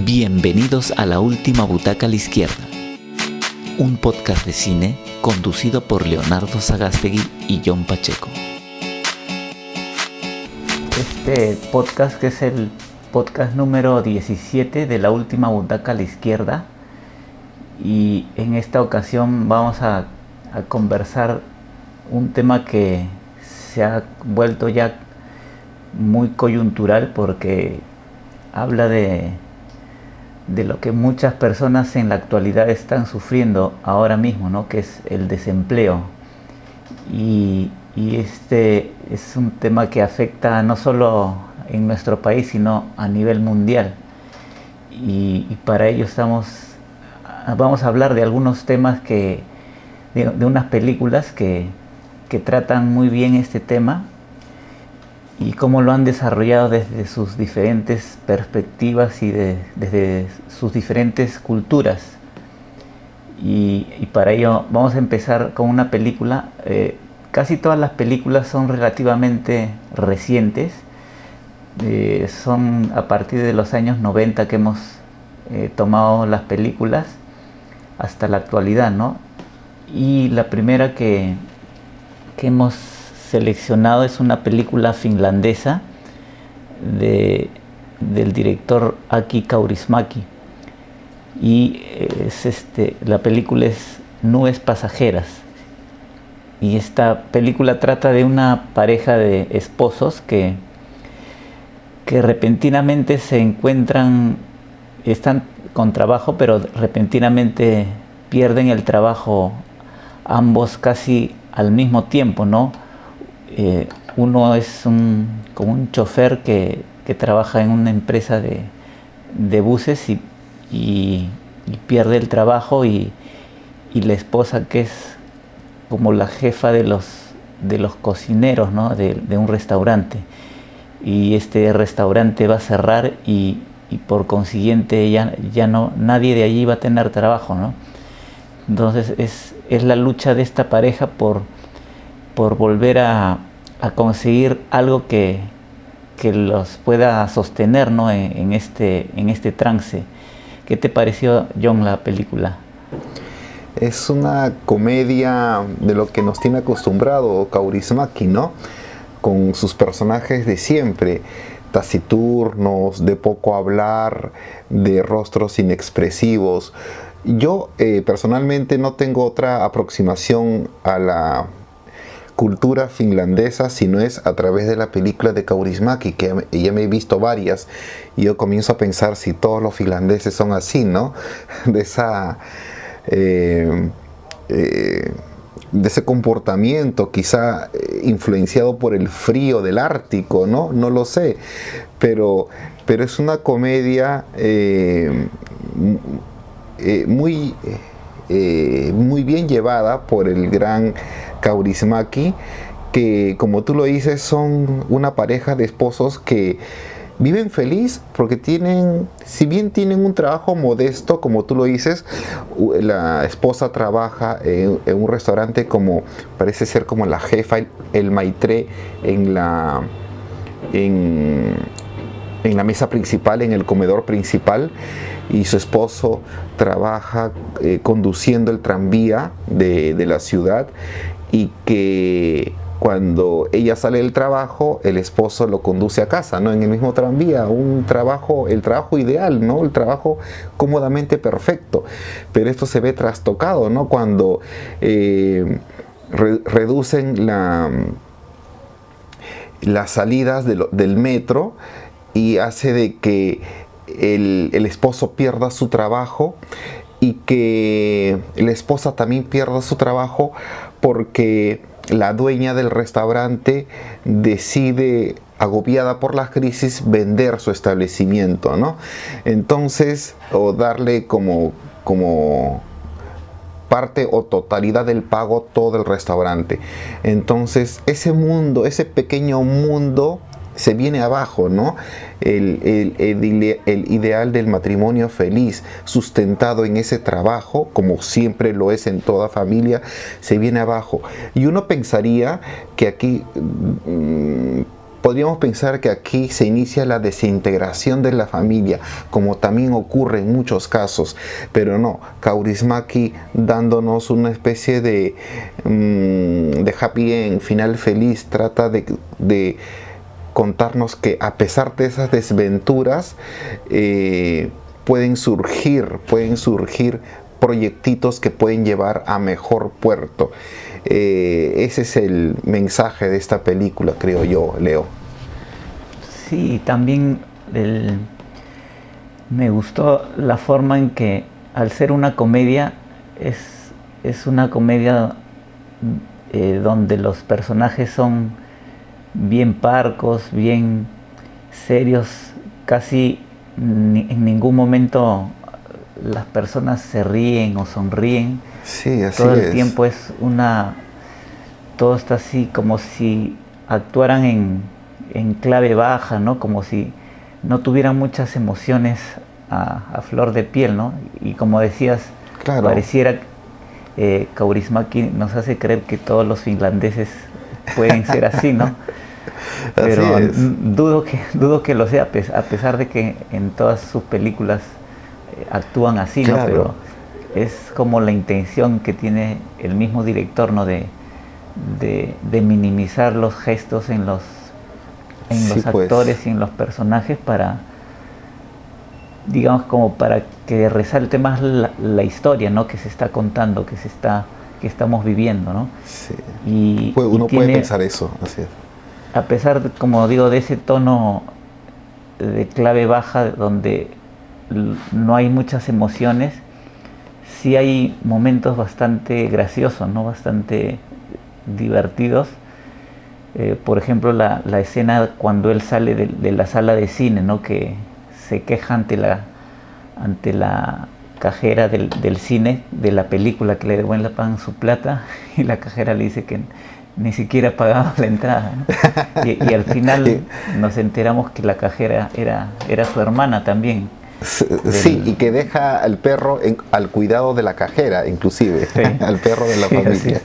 Bienvenidos a La Última Butaca a la Izquierda, un podcast de cine conducido por Leonardo Sagástegui y John Pacheco. Este podcast, que es el podcast número 17 de La Última Butaca a la Izquierda, y en esta ocasión vamos a conversar un tema que se ha vuelto ya muy coyuntural porque habla de lo que muchas personas en la actualidad están sufriendo ahora mismo, ¿no? Que es el desempleo. Y este es un tema que afecta no solo en nuestro país, sino a nivel mundial. Y para ello vamos a hablar de algunos temas de unas películas que tratan muy bien este tema y cómo lo han desarrollado desde sus diferentes perspectivas y desde sus diferentes culturas. Y para ello vamos a empezar con una película. Casi todas las películas son relativamente recientes. Son a partir de los años 90 que hemos tomado las películas hasta la actualidad, ¿no? Y la primera que hemos seleccionado es una película finlandesa del director Aki Kaurismäki, y la película es Nubes Pasajeras. Y esta película trata de una pareja de esposos que repentinamente están con trabajo, pero repentinamente pierden el trabajo ambos casi al mismo tiempo, ¿no? Uno es como un chofer que trabaja en una empresa de buses y pierde el trabajo, y la esposa, que es como la jefa de los cocineros, ¿no? de un restaurante, y este restaurante va a cerrar y por consiguiente ya no, nadie de allí va a tener trabajo, ¿no? Entonces es la lucha de esta pareja por volver a conseguir algo que los pueda sostener, ¿no? en este trance. ¿Qué te pareció, John, la película? Es una comedia de lo que nos tiene acostumbrado Kaurismäki, ¿no? Con sus personajes de siempre, taciturnos, de poco hablar, de rostros inexpresivos. Yo personalmente no tengo otra aproximación a la cultura finlandesa si no es a través de la película de Kaurismäki, que ya me he visto varias, y yo comienzo a pensar si todos los finlandeses son así, ¿no? De ese comportamiento quizá influenciado por el frío del Ártico, ¿no? No lo sé, pero es una comedia muy bien llevada por el gran Kaurismäki, que, como tú lo dices, son una pareja de esposos que viven feliz porque si bien tienen un trabajo modesto, como tú lo dices, la esposa trabaja en un restaurante, parece ser como la jefa, el maitré en la mesa principal, en el comedor principal, y su esposo trabaja conduciendo el tranvía de la ciudad, y que cuando ella sale del trabajo, el esposo lo conduce a casa, ¿no? En el mismo tranvía, el trabajo ideal, ¿no? El trabajo cómodamente perfecto. Pero esto se ve trastocado, ¿no? Cuando reducen las salidas del metro, y hace de que el esposo pierda su trabajo, y que la esposa también pierda su trabajo porque la dueña del restaurante decide, agobiada por la crisis, vender su establecimiento, ¿no? Entonces, o darle como parte o totalidad del pago todo el restaurante. Entonces ese pequeño mundo se viene abajo, ¿no? El ideal del matrimonio feliz, sustentado en ese trabajo, como siempre lo es en toda familia, se viene abajo. Y uno pensaría que aquí podríamos pensar que aquí se inicia la desintegración de la familia, como también ocurre en muchos casos, pero no, Kaurismäki dándonos una especie de happy end, final feliz, trata de contarnos que a pesar de esas desventuras pueden surgir proyectitos que pueden llevar a mejor puerto. Ese es el mensaje de esta película, creo yo, Leo. Sí, también me gustó la forma en que, al ser una comedia, es una comedia donde los personajes son bien parcos, bien serios, casi en ningún momento las personas se ríen o sonríen. Sí, así todo el es. tiempo todo está así como si actuaran en clave baja, ¿no? Como si no tuvieran muchas emociones a flor de piel, ¿no? Y como decías, Claro. pareciera Kaurismäki nos hace creer que todos los finlandeses pueden ser así, ¿no? Pero Así es. dudo que lo sea, a pesar de que en todas sus películas actúan así, ¿no? Claro. Pero es como la intención que tiene el mismo director, ¿no? De minimizar los gestos en los Sí, pues. actores y en los personajes para, digamos, como para que resalte más la historia, ¿no? Que se está contando, que estamos viviendo, ¿no? Sí. Y Uno puede tiene, pensar eso, así es. a pesar, como digo, de ese tono de clave baja donde no hay muchas emociones, sí hay momentos bastante graciosos, ¿no? Bastante divertidos. Por ejemplo, la escena cuando él sale de la sala de cine, ¿no? Que se queja ante la cajera del cine, de la película, que le devuelvan su plata, y la cajera le dice que ni siquiera pagaba la entrada, ¿no? Y al final nos enteramos que la cajera era su hermana también. Sí, y que deja al perro al cuidado de la cajera, inclusive, Sí. al perro de la Sí, familia.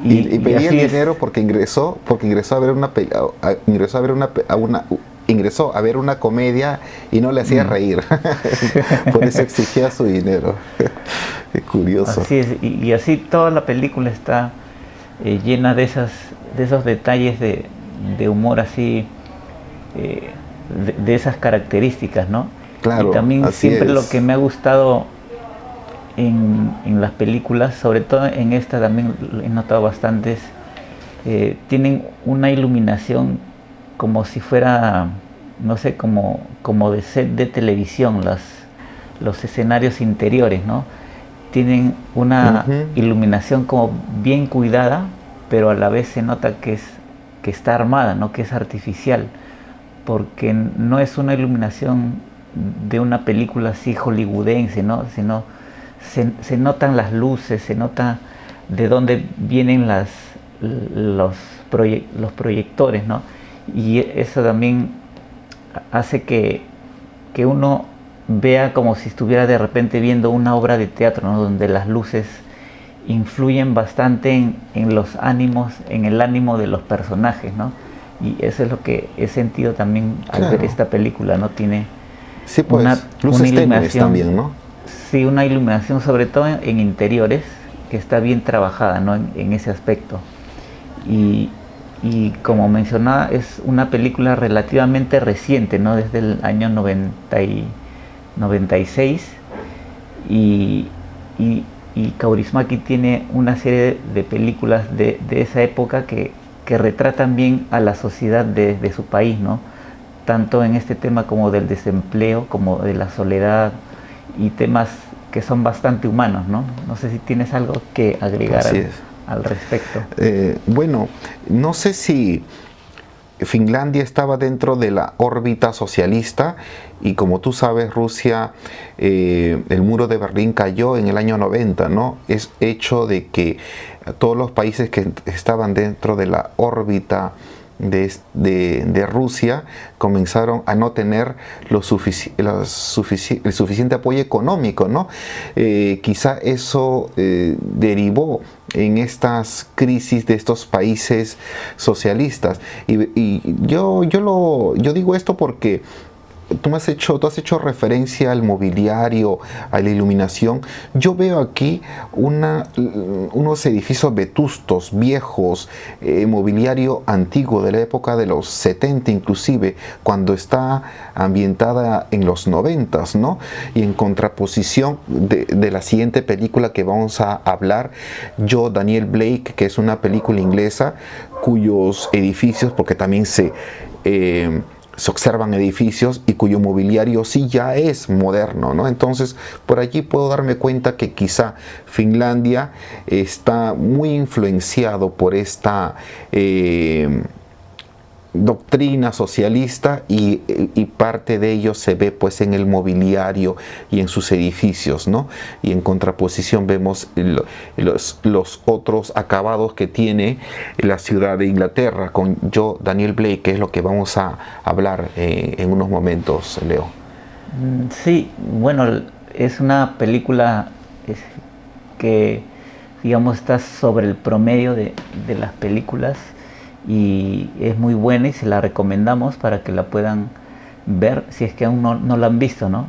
Y pedía el dinero porque ingresó a ver ingresó a ver una comedia y no le hacía reír. Por eso exigía su dinero. Qué curioso. Así es, y así toda la película está llena de esos detalles de humor así, de esas características, ¿no? Claro, y también así siempre es. lo que me ha gustado en las películas, sobre todo en esta también he notado bastantes, tienen una iluminación como si fuera, no sé, como de set de televisión, los escenarios interiores, ¿no? Tienen una iluminación como bien cuidada, pero a la vez se nota que está armada, ¿no? Que es artificial, porque no es una iluminación de una película así hollywoodense, ¿no? Sino se notan las luces, se nota de dónde vienen los proyectores, ¿no? Y eso también hace que uno vea como si estuviera de repente viendo una obra de teatro, ¿no? Donde las luces influyen bastante en los ánimos, en el ánimo de los personajes, ¿no? Y eso es lo que he sentido también al ver esta película, ¿no? Tiene sí, pues, luces tenues también, ¿no? Sí, una iluminación sobre todo en interiores que está bien trabajada, ¿no? En ese aspecto. Y como mencionaba, es una película relativamente reciente, ¿no? Desde el año 96. Y Kaurismäki tiene una serie de películas de esa época que retratan bien a la sociedad de su país, ¿no? Tanto en este tema como del desempleo, como de la soledad, y temas que son bastante humanos, ¿no? No sé si tienes algo que agregar al respecto. Bueno, no sé si Finlandia estaba dentro de la órbita socialista y como tú sabes, Rusia, el muro de Berlín cayó en el año 90, ¿no? Es hecho de que todos los países que estaban dentro de la órbita de Rusia comenzaron a no tener el suficiente apoyo económico, ¿no? Quizá eso derivó en estas crisis de estos países socialistas. Y yo digo esto porque tú has hecho referencia al mobiliario, a la iluminación. Yo veo aquí unos edificios vetustos, viejos, mobiliario antiguo de la época de los 70 inclusive, cuando está ambientada en los 90, ¿no? Y en contraposición de la siguiente película que vamos a hablar, Yo, Daniel Blake, que es una película inglesa cuyos edificios, porque también se observan edificios y cuyo mobiliario sí ya es moderno, ¿no? Entonces, por allí puedo darme cuenta que quizá Finlandia está muy influenciado por esta doctrina socialista y parte de ello se ve pues en el mobiliario y en sus edificios, ¿no? Y en contraposición vemos los otros acabados que tiene la ciudad de Inglaterra con Yo, Daniel Blake, que es lo que vamos a hablar en unos momentos, Leo. Sí, bueno, es una película que, digamos, está sobre el promedio de las películas y es muy buena y se la recomendamos para que la puedan ver si es que aún no la han visto, ¿no?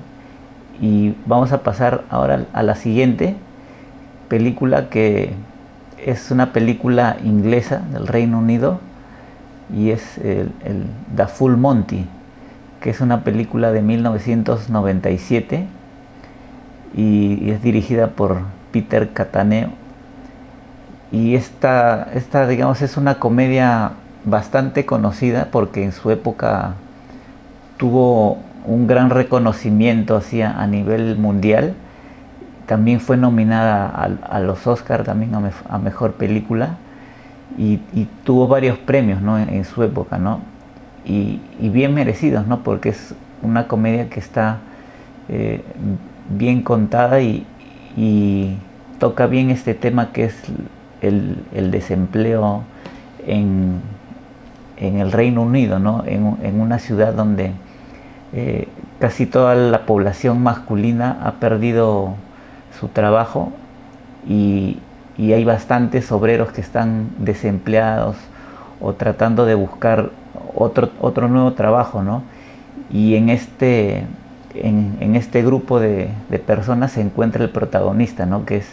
Y vamos a pasar ahora a la siguiente película, que es una película inglesa del Reino Unido y es el The Full Monty, que es una película de 1997 y es dirigida por Peter Cattaneo. Y esta, digamos, es una comedia bastante conocida porque en su época tuvo un gran reconocimiento a nivel mundial. También fue nominada a los Oscars también a Mejor Película y tuvo varios premios, ¿no? en su época, ¿no? Y bien merecidos, ¿no? Porque es una comedia que está bien contada y toca bien este tema que es el desempleo en el Reino Unido, ¿no? En una ciudad donde casi toda la población masculina ha perdido su trabajo y hay bastantes obreros que están desempleados o tratando de buscar otro nuevo trabajo, ¿no? Y en este grupo de personas se encuentra el protagonista, ¿no? Que es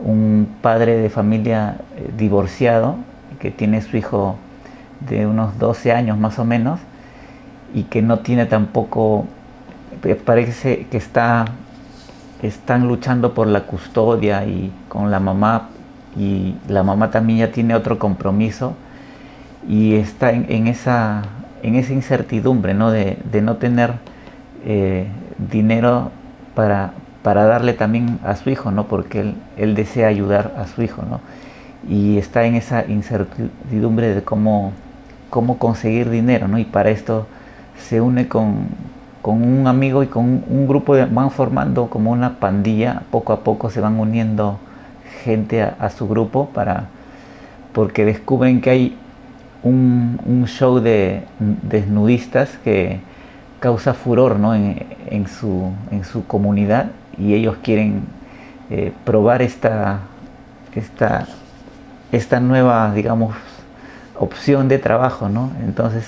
un padre de familia divorciado que tiene su hijo de unos 12 años más o menos y que no tiene tampoco, parece que están luchando por la custodia y con la mamá, y la mamá también ya tiene otro compromiso y está en esa incertidumbre, ¿no? de no tener dinero para darle también a su hijo, ¿no? Porque él desea ayudar a su hijo, ¿no? Y está en esa incertidumbre de cómo conseguir dinero, ¿no? Y para esto se une con un amigo y con un grupo van formando como una pandilla. Poco a poco se van uniendo gente a su grupo porque descubren que hay un show de desnudistas que causa furor, ¿no? en su comunidad, y ellos quieren probar esta nueva, digamos, opción de trabajo, ¿no? Entonces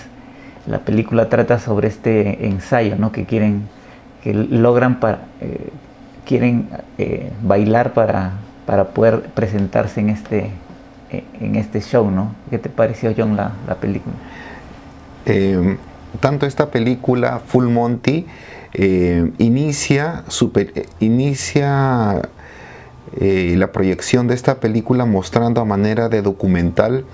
la película trata sobre este ensayo, ¿no? Quieren bailar para poder presentarse en este show, ¿no? ¿Qué te pareció, John, la película? Tanto esta película Full Monty inicia la proyección de esta película mostrando a manera de documental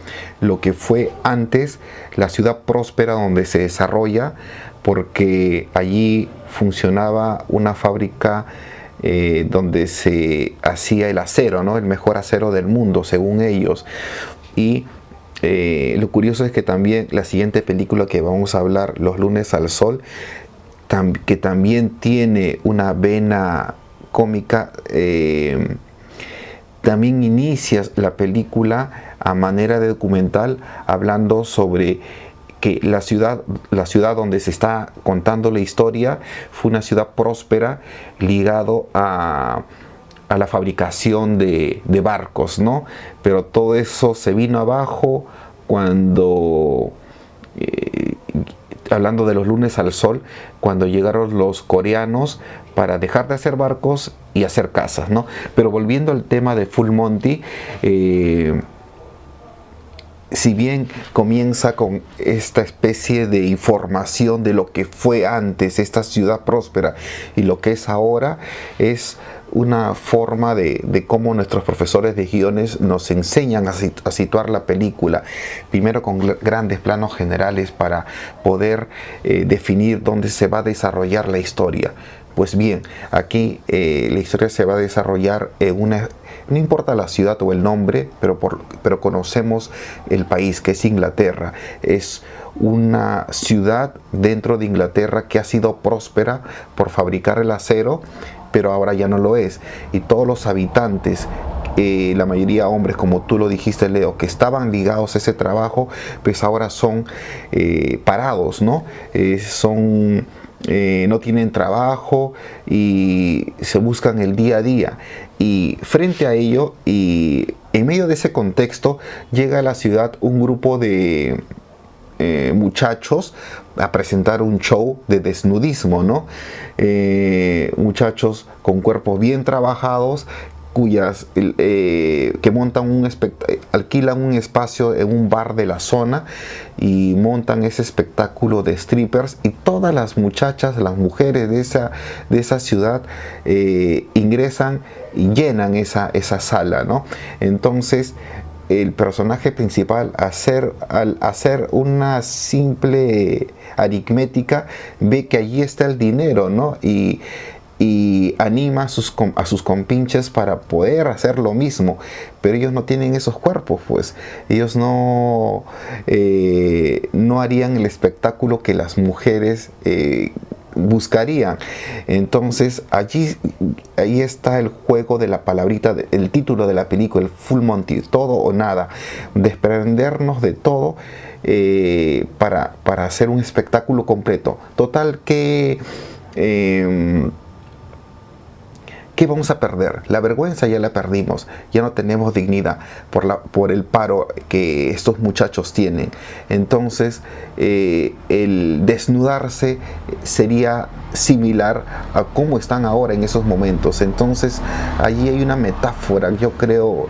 lo que fue antes la ciudad próspera donde se desarrolla, porque allí funcionaba una fábrica donde se hacía el acero, ¿no? El mejor acero del mundo según ellos. Y lo curioso es que también la siguiente película que vamos a hablar, Los lunes al sol, que también tiene una vena cómica, también inicia la película a manera de documental, hablando sobre que la ciudad donde se está contando la historia fue una ciudad próspera ligado a la fabricación de barcos, ¿no? Pero todo eso se vino abajo cuando, hablando de los lunes al sol, cuando llegaron los coreanos para dejar de hacer barcos y hacer casas, ¿no? Pero volviendo al tema de Full Monty, si bien comienza con esta especie de información de lo que fue antes esta ciudad próspera y lo que es ahora, es una forma de cómo nuestros profesores de guiones nos enseñan a situar la película, primero con grandes planos generales para poder definir dónde se va a desarrollar la historia. Pues bien, aquí la historia se va a desarrollar en no importa la ciudad o el nombre, pero conocemos el país, que es Inglaterra. Es una ciudad dentro de Inglaterra que ha sido próspera por fabricar el acero, pero ahora ya no lo es. Y todos los habitantes, la mayoría hombres, como tú lo dijiste, Leo, que estaban ligados a ese trabajo, pues ahora son parados, ¿no? No tienen trabajo y se buscan el día a día. Y frente a ello, y en medio de ese contexto, llega a la ciudad un grupo de muchachos a presentar un show de desnudismo, ¿no? Muchachos con cuerpos bien trabajados, que montan alquilan un espacio en un bar de la zona y montan ese espectáculo de strippers, y todas las muchachas, las mujeres de esa ciudad ingresan y llenan esa sala, ¿no? Entonces el personaje principal, al hacer una simple aritmética, ve que allí está el dinero, ¿no? Y anima a sus compinches para poder hacer lo mismo, pero ellos no tienen esos cuerpos, pues ellos no harían el espectáculo que las mujeres buscarían. Entonces ahí está el juego de la palabrita, el título de la película, el Full Monty, todo o nada, desprendernos de todo para hacer un espectáculo completo. Total que ¿qué vamos a perder? La vergüenza ya la perdimos, ya no tenemos dignidad por el paro que estos muchachos tienen. Entonces, el desnudarse sería similar a cómo están ahora en esos momentos. Entonces, allí hay una metáfora, yo creo,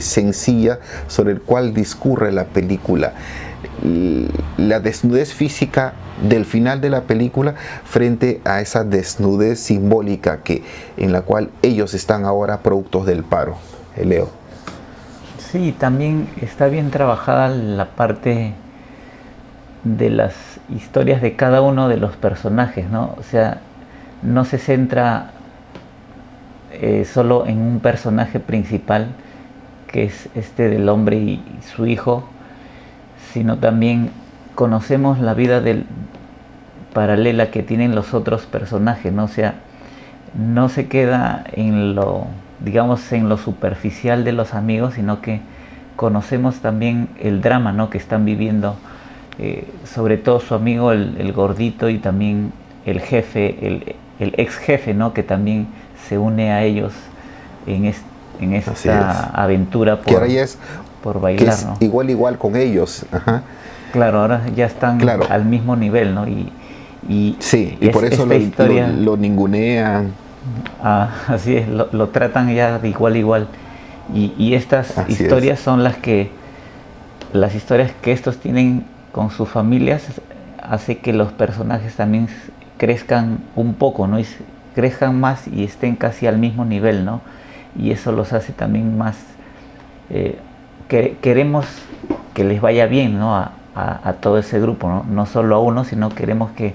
sencilla, sobre el cual discurre la película. La desnudez física del final de la película frente a esa desnudez simbólica en la cual ellos están ahora productos del paro. Leo. Sí, también está bien trabajada la parte de las historias de cada uno de los personajes, ¿no? O sea, no se centra solo en un personaje principal, que es este del hombre y su hijo, sino también conocemos la vida paralela que tienen los otros personajes, ¿no? O sea, no se queda en lo superficial de los amigos, sino que conocemos también el drama, ¿no?, que están viviendo, sobre todo su amigo el gordito, y también el jefe, el ex jefe, ¿no?, que también se une a ellos en esta aventura por bailar, que es, ¿no?, igual con ellos. Ajá. Claro, ahora ya están al mismo nivel, ¿no? Y por eso lo ningunean. Así es, lo tratan ya de igual a igual. Y estas historias son las historias que estos tienen con sus familias, hace que los personajes también crezcan un poco, ¿no? Y crezcan más y estén casi al mismo nivel, ¿no? Y eso los hace también más... queremos que les vaya bien, ¿no?, a todo ese grupo, ¿no? No solo a uno, sino queremos que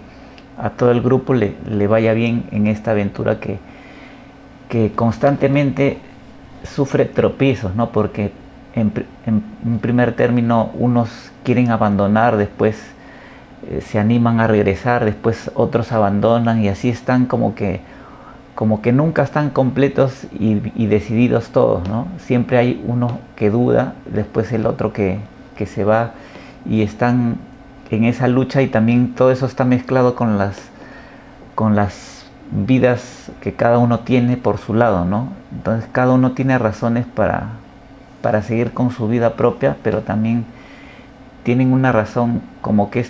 a todo el grupo le vaya bien en esta aventura que constantemente sufre tropiezos, ¿no? Porque en primer término unos quieren abandonar, después se animan a regresar, después otros abandonan, y así están como como que nunca están completos y decididos todos, ¿no? Siempre hay uno que duda, después el otro que se va, y están en esa lucha, y también todo eso está mezclado con las vidas que cada uno tiene por su lado, ¿no? Entonces cada uno tiene razones para seguir con su vida propia, pero también tienen una razón, como que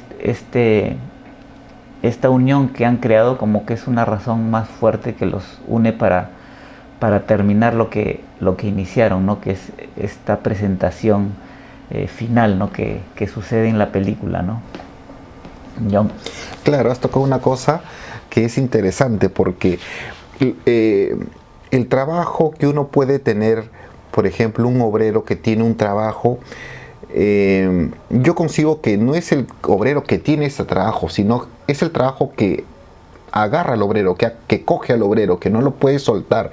esta unión que han creado, como que es una razón más fuerte que los une para terminar lo que iniciaron, ¿no? Que es esta presentación final, ¿no? Que sucede en la película, ¿no? Claro, has tocado una cosa que es interesante, porque el trabajo que uno puede tener, por ejemplo, un obrero que tiene un trabajo, yo concibo que no es el obrero que tiene ese trabajo, sino es el trabajo que agarra al obrero, que coge al obrero, que no lo puede soltar,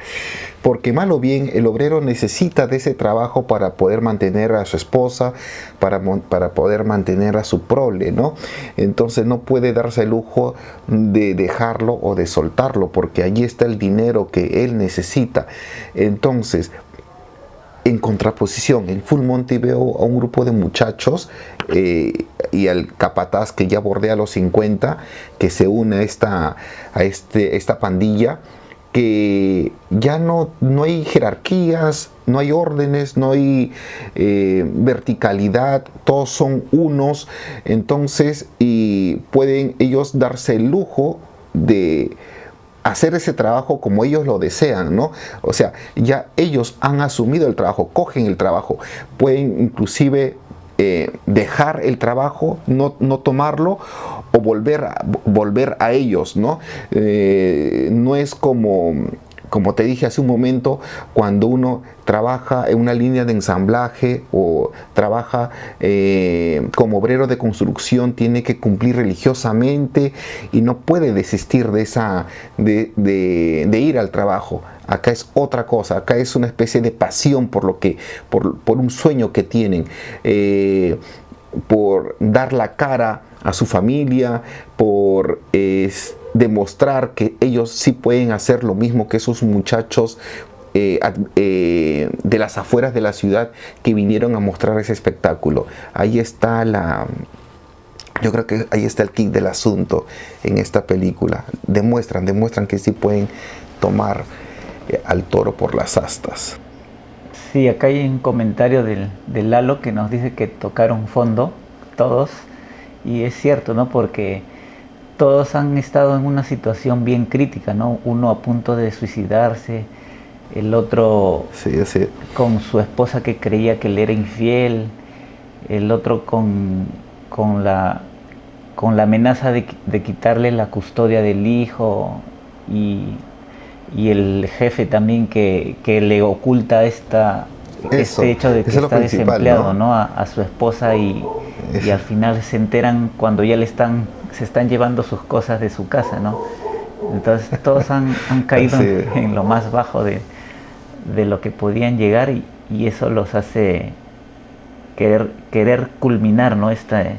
porque mal o bien el obrero necesita de ese trabajo para poder mantener a su esposa, para poder mantener a su prole, ¿no? Entonces no puede darse el lujo de dejarlo o de soltarlo, porque allí está el dinero que él necesita. Entonces, en contraposición, en Full Monty veo a un grupo de muchachos y al capataz que ya bordea los 50, que se une a esta pandilla, que ya no hay jerarquías, no hay órdenes, no hay verticalidad, todos son unos. Entonces, y pueden ellos darse el lujo de hacer ese trabajo como ellos lo desean, ¿no? O sea, ya ellos han asumido el trabajo, cogen el trabajo, pueden inclusive dejar el trabajo, no tomarlo, o volver a ellos, ¿no? No es como te dije hace un momento, cuando uno trabaja en una línea de ensamblaje o trabaja como obrero de construcción, tiene que cumplir religiosamente y no puede desistir de ir al trabajo. Acá es otra cosa, acá es una especie de pasión por un sueño que tienen, por dar la cara a su familia, por demostrar que ellos sí pueden hacer lo mismo que esos muchachos de las afueras de la ciudad que vinieron a mostrar ese espectáculo. Ahí está yo creo que ahí está el kit del asunto en esta película. Demuestran que sí pueden tomar al toro por las astas. Sí, acá hay un comentario de Lalo que nos dice que tocaron fondo todos, y es cierto, ¿no? Porque todos han estado en una situación bien crítica, ¿no? Uno a punto de suicidarse, el otro sí. con su esposa que creía que le era infiel, el otro con la amenaza de quitarle la custodia del hijo, y el jefe también que le oculta este hecho de que está desempleado, ¿no? A su esposa, y al final se enteran cuando ya se están llevando sus cosas de su casa, ¿no? Entonces todos han caído en lo más bajo de lo que podían llegar, y eso los hace querer culminar, ¿no? Este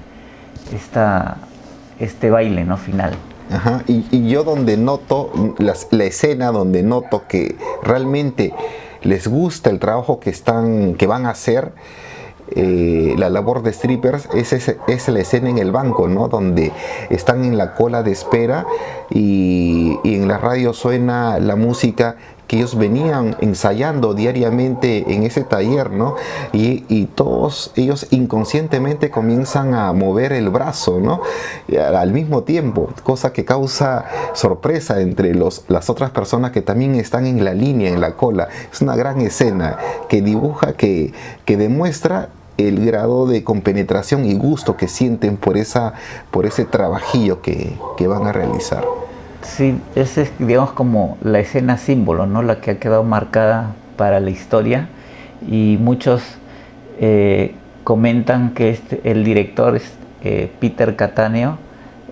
baile, ¿no? Final. Ajá. Y yo donde noto la escena donde noto que realmente les gusta el trabajo que van a hacer, la labor de strippers, es la escena en el banco, ¿no? Donde están en la cola de espera y en la radio suena la música que ellos venían ensayando diariamente en ese taller, ¿no? Y todos ellos inconscientemente comienzan a mover el brazo, ¿no? Al mismo tiempo, cosa que causa sorpresa entre las otras personas que también están en la línea, en la cola. Es una gran escena que dibuja, que demuestra el grado de compenetración y gusto que sienten por ese trabajillo que van a realizar. Sí, esa es, digamos, como la escena símbolo, ¿no? La que ha quedado marcada para la historia, y muchos comentan que el director Peter Cattaneo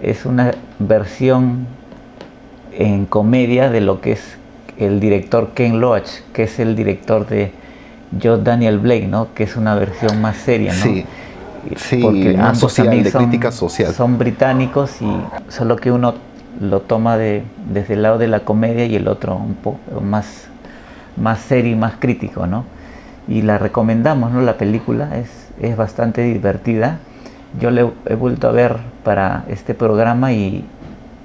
es una versión en comedia de lo que es el director Ken Loach, que es el director de J. Daniel Blake, ¿no? Que es una versión más seria, ¿no? Sí, porque más ambos social, también de crítica social. son británicos, y solo que uno lo toma desde el lado de la comedia y el otro un poco más serio y más crítico, ¿no? Y la recomendamos, ¿no? La película es bastante divertida. Yo la he vuelto a ver para este programa y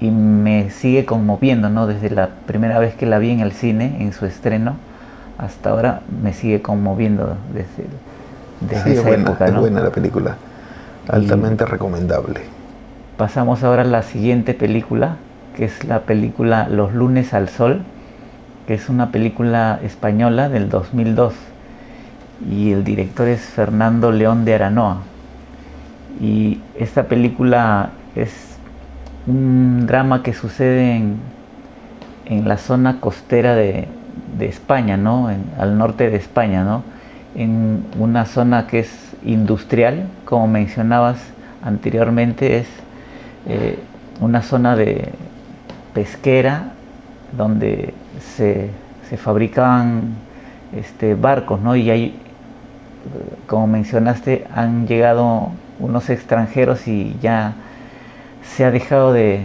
me sigue conmoviendo, ¿no? Desde la primera vez que la vi en el cine, en su estreno, hasta ahora me sigue conmoviendo desde Sí, esa época, ¿no? es buena la película, altamente recomendable. Pasamos ahora a la siguiente película, que es la película Los lunes al sol, que es una película española del 2002 y el director es Fernando León de Aranoa. Y esta película es un drama que sucede en la zona costera de España, ¿no? Al norte de España, ¿no? En una zona que es industrial, como mencionabas anteriormente, es una zona de pesquera donde se fabricaban barcos, ¿no? Y hay, como mencionaste, han llegado unos extranjeros y ya se ha dejado de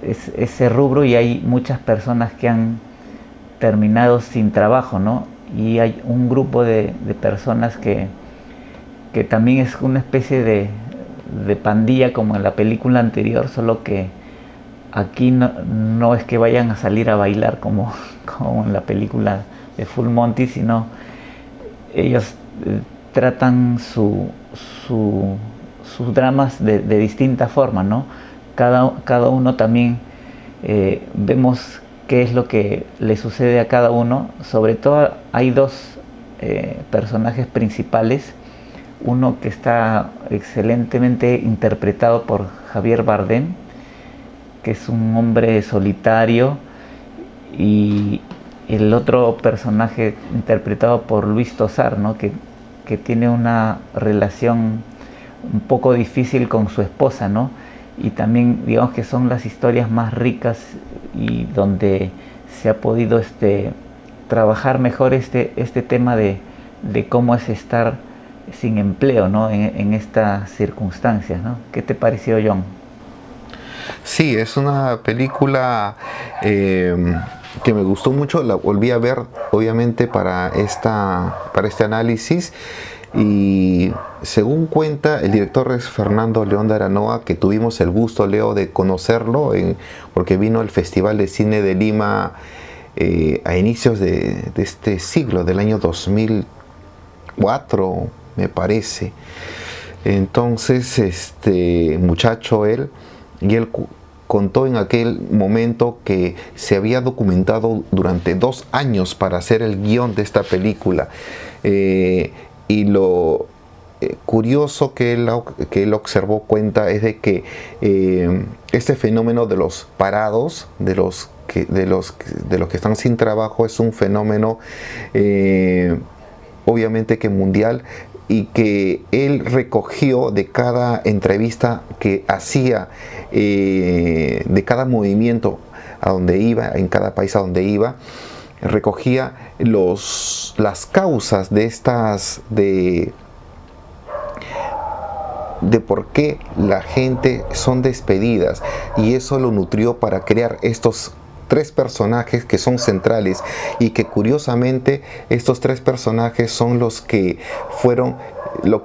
ese rubro y hay muchas personas que han terminado sin trabajo, ¿no? Y hay un grupo de personas que también es una especie de pandilla como en la película anterior, solo que aquí no es que vayan a salir a bailar como en la película de Full Monty, sino ellos tratan sus dramas de distinta forma, ¿no? Cada uno también vemos qué es lo que le sucede a cada uno. Sobre todo hay dos personajes principales, uno que está excelentemente interpretado por Javier Bardem, que es un hombre solitario, y el otro personaje interpretado por Luis Tosar, ¿no? que tiene una relación un poco difícil con su esposa, ¿no? Y también digamos que son las historias más ricas y donde se ha podido trabajar mejor este tema de cómo es estar sin empleo, ¿no? en estas circunstancias, ¿no? ¿Qué te pareció, John? Sí, es una película que me gustó mucho, la volví a ver obviamente para este análisis, y según cuenta el director es Fernando León de Aranoa, que tuvimos el gusto, Leo, de conocerlo porque vino al Festival de Cine de Lima a inicios de este siglo, del año 2004 me parece. Entonces muchacho él contó en aquel momento que se había documentado durante 2 años para hacer el guión de esta película, y lo curioso que él observó, cuenta, es de que este fenómeno de los parados, de los que están sin trabajo, es un fenómeno obviamente que mundial, y que él recogió de cada entrevista que hacía, de cada movimiento a donde iba, en cada país a donde iba, recogía las causas de por qué la gente son despedidas, y eso lo nutrió para crear estos 3 personajes que son centrales, y que curiosamente estos 3 personajes son los que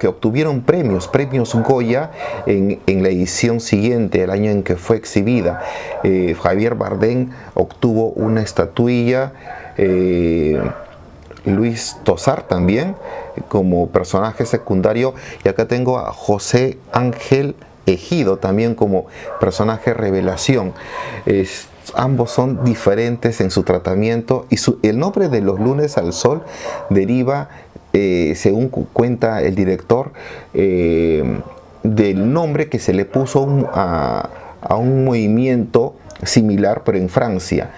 obtuvieron premios Goya en la edición siguiente, el año en que fue exhibida. Javier Bardem obtuvo una estatuilla, Luis Tosar también como personaje secundario, y acá tengo a José Ángel Ejido también como personaje revelación. Ambos son diferentes en su tratamiento, y el nombre de Los lunes al sol deriva, según cuenta el director, del nombre que se le puso a un movimiento similar, pero en Francia,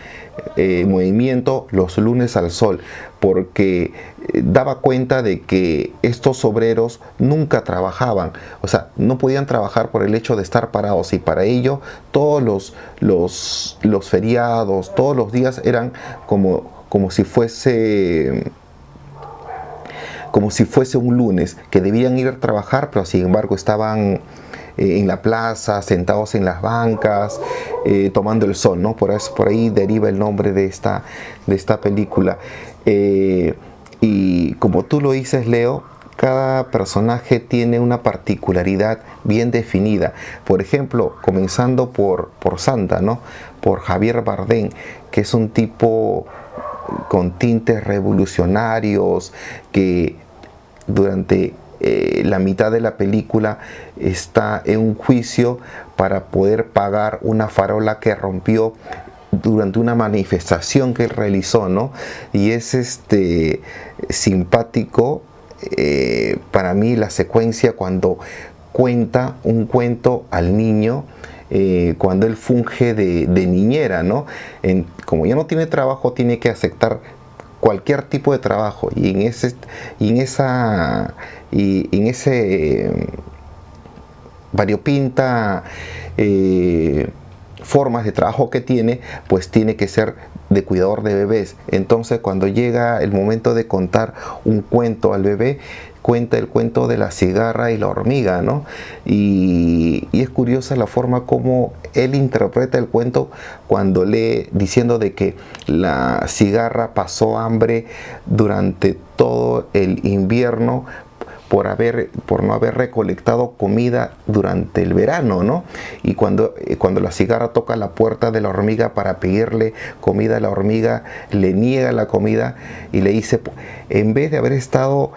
movimiento Los lunes al sol, porque daba cuenta de que estos obreros nunca trabajaban, o sea, no podían trabajar por el hecho de estar parados, y para ello todos los feriados, todos los días eran como si fuese un lunes, que debían ir a trabajar, pero sin embargo estaban en la plaza, sentados en las bancas, tomando el sol, ¿no? Por ahí deriva el nombre de esta película. Y como tú lo dices, Leo, cada personaje tiene una particularidad bien definida. Por ejemplo, comenzando por Santa, ¿no? Por Javier Bardem, que es un tipo con tintes revolucionarios, que durante la mitad de la película está en un juicio para poder pagar una farola que rompió durante una manifestación que él realizó, ¿no? Y es simpático para mí la secuencia cuando cuenta un cuento al niño, cuando él funge de niñera, ¿no? Como ya no tiene trabajo, tiene que aceptar cualquier tipo de trabajo, y en ese variopinta formas de trabajo que tiene, pues tiene que ser de cuidador de bebés. Entonces, cuando llega el momento de contar un cuento al bebé, cuenta el cuento de la cigarra y la hormiga, ¿no? Y es curiosa la forma como él interpreta el cuento cuando lee diciendo de que la cigarra pasó hambre durante todo el invierno por no haber recolectado comida durante el verano, ¿no? Y cuando la cigarra toca la puerta de la hormiga para pedirle comida, la hormiga le niega la comida y le dice, en vez de haber estado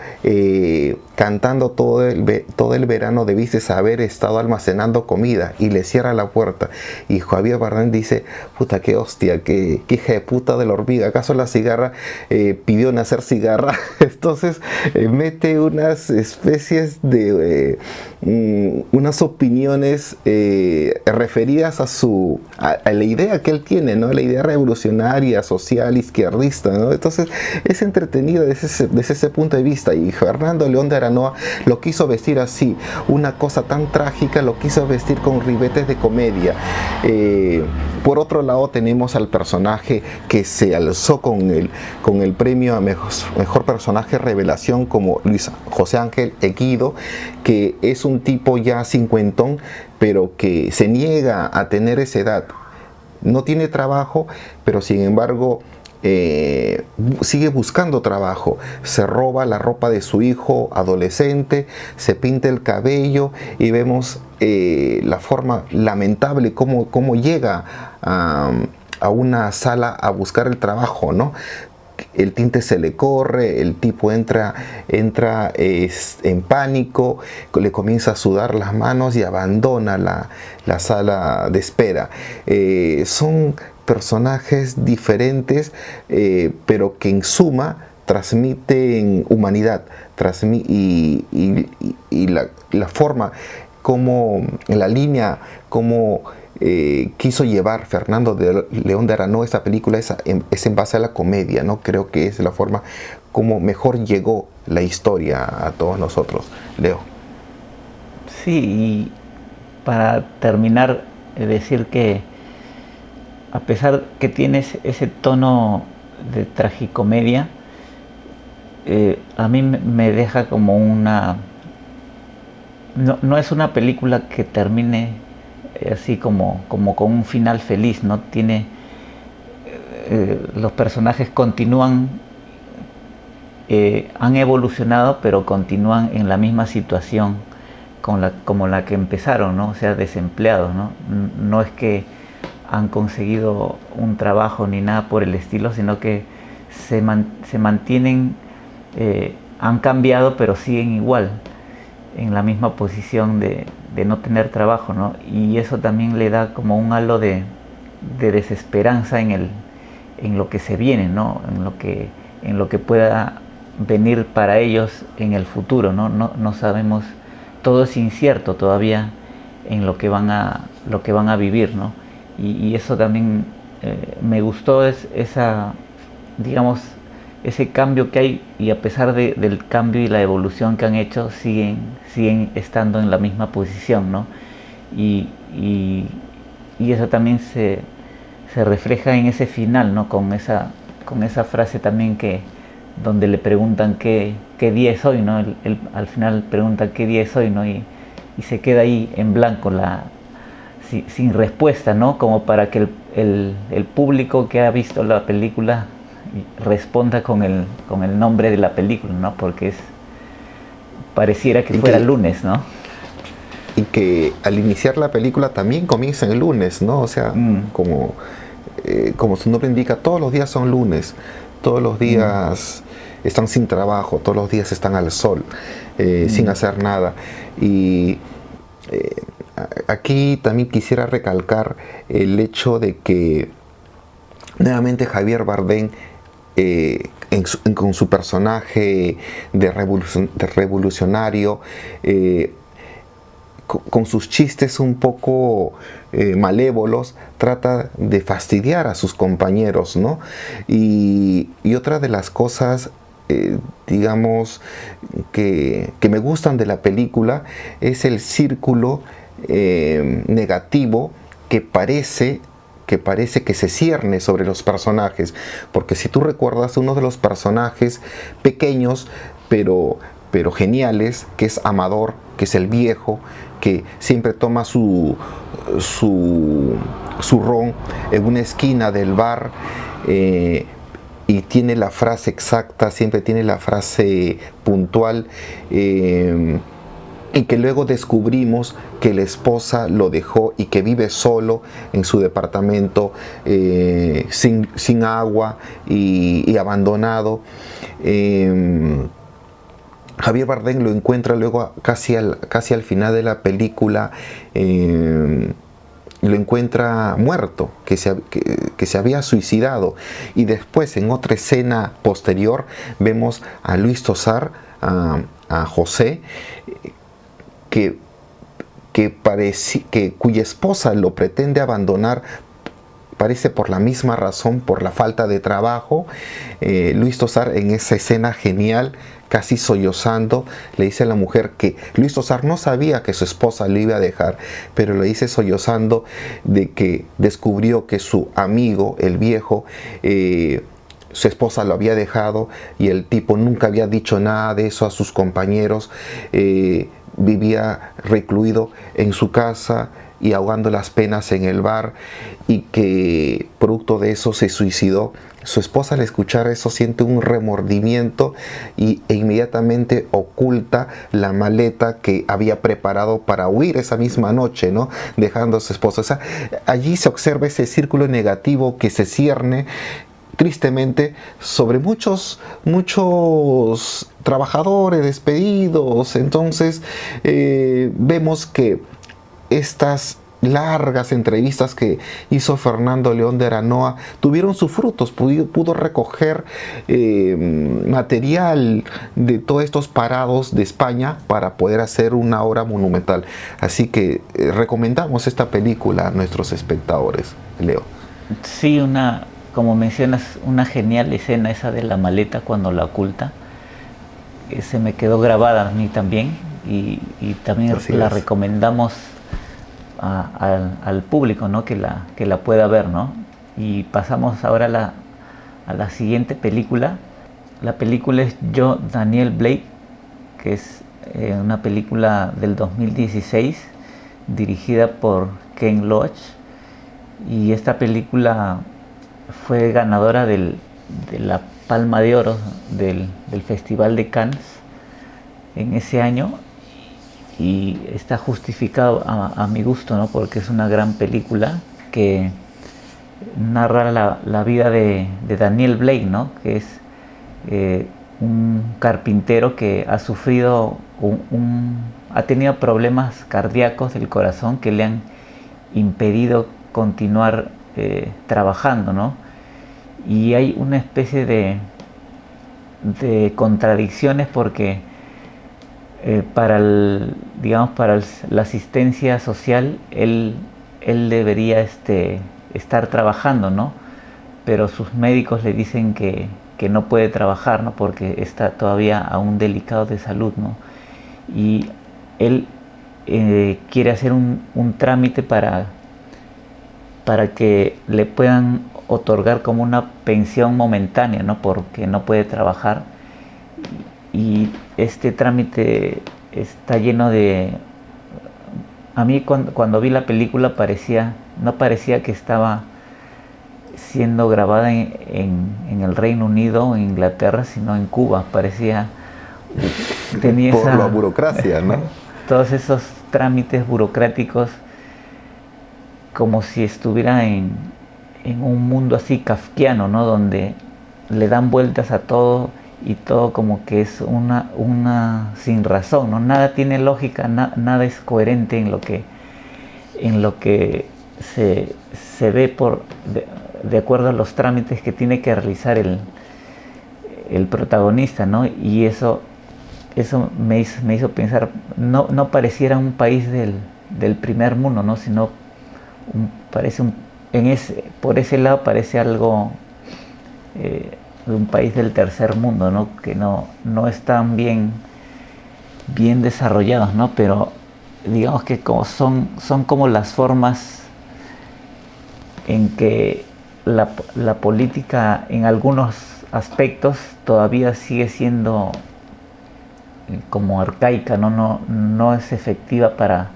cantando todo el verano, debiste haber estado almacenando comida, y le cierra la puerta. Y Javier Bardem dice, puta, qué hostia, qué hija de puta de la hormiga, ¿acaso la cigarra pidió nacer cigarra? Entonces mete unas especies de unas opiniones referidas a la idea que él tiene, ¿no? La idea revolucionaria, social, izquierdista, ¿no? Entonces es entretenido desde ese punto de vista, y Fernando León de Aranoa lo quiso vestir así, una cosa tan trágica lo quiso vestir con ribetes de comedia. Por otro lado tenemos al personaje que se alzó con el premio a mejor personaje revelación, como Luis José Ángel Eguido, que es un tipo ya cincuentón, pero que se niega a tener esa edad. No tiene trabajo, pero sin embargo sigue buscando trabajo. Se roba la ropa de su hijo adolescente, se pinta el cabello, y vemos la forma lamentable cómo llega a una sala a buscar el trabajo, ¿no? El tinte se le corre, el tipo entra en pánico, le comienza a sudar las manos y abandona la sala de espera. Son personajes diferentes, pero que en suma transmiten humanidad, y la forma como, en la línea como quiso llevar Fernando León de Aranoa esta película es en base a la comedia, ¿no? Creo que es la forma como mejor llegó la historia a todos nosotros, Leo. Sí, y para terminar, decir que a pesar que tienes ese tono de tragicomedia, a mí me deja como una... No es una película que termine así como con un final feliz, ¿no? Tiene los personajes continúan, han evolucionado, pero continúan en la misma situación como la que empezaron, ¿no? O sea, desempleados, ¿no? No es que han conseguido un trabajo ni nada por el estilo, sino que se mantienen, han cambiado, pero siguen igual, en la misma posición de no tener trabajo, ¿no? Y eso también le da como un halo de desesperanza en lo que se viene, ¿no? En lo que pueda venir para ellos en el futuro, ¿no? No sabemos, todo es incierto todavía en lo que van a vivir, ¿no? Y eso también me gustó, digamos, ese cambio que hay, y a pesar del cambio y la evolución que han hecho, siguen estando en la misma posición, ¿no? Y eso también se refleja en ese final, ¿no? Con esa frase también donde le preguntan qué día es hoy, ¿no? Él al final pregunta qué día es hoy, ¿no? Y y se queda ahí en blanco, sin respuesta, ¿no? Como para que el público que ha visto la película responda con el nombre de la película, ¿no? Porque pareciera que fuera lunes, ¿no? Y que al iniciar la película también comienza el lunes, ¿no? O sea, como su nombre indica, todos los días son lunes, todos los días están sin trabajo, todos los días están al sol, sin hacer nada. Y aquí también quisiera recalcar el hecho de que nuevamente Javier Bardem, con su personaje de revolucionario, con sus chistes un poco malévolos, trata de fastidiar a sus compañeros, ¿no? Y otra de las cosas, digamos, que me gustan de la película es el círculo negativo que parece que se cierne sobre los personajes, porque si tú recuerdas, uno de los personajes pequeños pero geniales, que es Amador, que es el viejo, que siempre toma su ron en una esquina del bar, y tiene la frase exacta, siempre tiene la frase puntual, y que luego descubrimos que la esposa lo dejó y que vive solo en su departamento, sin agua y abandonado. Javier Bardem lo encuentra luego casi al final de la película, lo encuentra muerto, que se había suicidado. Y después, en otra escena posterior, vemos a Luis Tosar, a José, cuya esposa lo pretende abandonar, parece por la misma razón, por la falta de trabajo. Luis Tosar, en esa escena genial, casi sollozando, le dice a la mujer que Luis Tosar no sabía que su esposa lo iba a dejar, pero le dice sollozando de que descubrió que su amigo, el viejo, su esposa lo había dejado, y el tipo nunca había dicho nada de eso a sus compañeros. Vivía recluido en su casa y ahogando las penas en el bar, y que producto de eso se suicidó. Su esposa, al escuchar eso, siente un remordimiento e inmediatamente oculta la maleta que había preparado para huir esa misma noche, ¿no? Dejando a su esposa. O sea, allí se observa ese círculo negativo que se cierne tristemente sobre muchos trabajadores despedidos. Entonces vemos que estas largas entrevistas que hizo Fernando León de Aranoa tuvieron sus frutos. Pudo recoger material de todos estos parados de España para poder hacer una obra monumental. Así que recomendamos esta película a nuestros espectadores, Leo. Sí, como mencionas, una genial escena esa de la maleta cuando la oculta. Se me quedó grabada a mí también, y también la recomendamos al público, ¿no? que la pueda ver, ¿no? Y pasamos ahora a la siguiente película. La película es Yo, Daniel Blake, que es una película del 2016 dirigida por Ken Loach, y esta película fue ganadora de la Palma de Oro del Festival de Cannes en ese año, y está justificado a mi gusto, ¿no? Porque es una gran película que narra la vida de Daniel Blake, ¿no? Que es un carpintero que ha sufrido ha tenido problemas cardíacos del corazón que le han impedido continuar trabajando, ¿no? Y hay una especie de contradicciones, porque para la asistencia social él debería estar trabajando, ¿no? Pero sus médicos le dicen que no puede trabajar, ¿no? Porque está todavía aún delicado de salud, ¿no? Y él quiere hacer un trámite para que le puedan otorgar como una pensión momentánea, ¿no? Porque no puede trabajar, y este trámite está lleno de a mí cuando vi la película no parecía que estaba siendo grabada en el Reino Unido o en Inglaterra, sino en Cuba. Tenía por la burocracia, ¿no? Todos esos trámites burocráticos, como si estuviera en un mundo así kafkiano, ¿no? Donde le dan vueltas a todo y todo como que es una sin razón, ¿no? Nada tiene lógica, nada es coherente en lo que se ve de acuerdo a los trámites que tiene que realizar el protagonista, ¿no? Y eso me hizo pensar, no pareciera un país del primer mundo, ¿no? Sino por ese lado parece algo de un país del tercer mundo, ¿no? Que no están bien desarrollados, ¿no? Pero digamos que son como las formas en que la política en algunos aspectos todavía sigue siendo como arcaica, no es efectiva para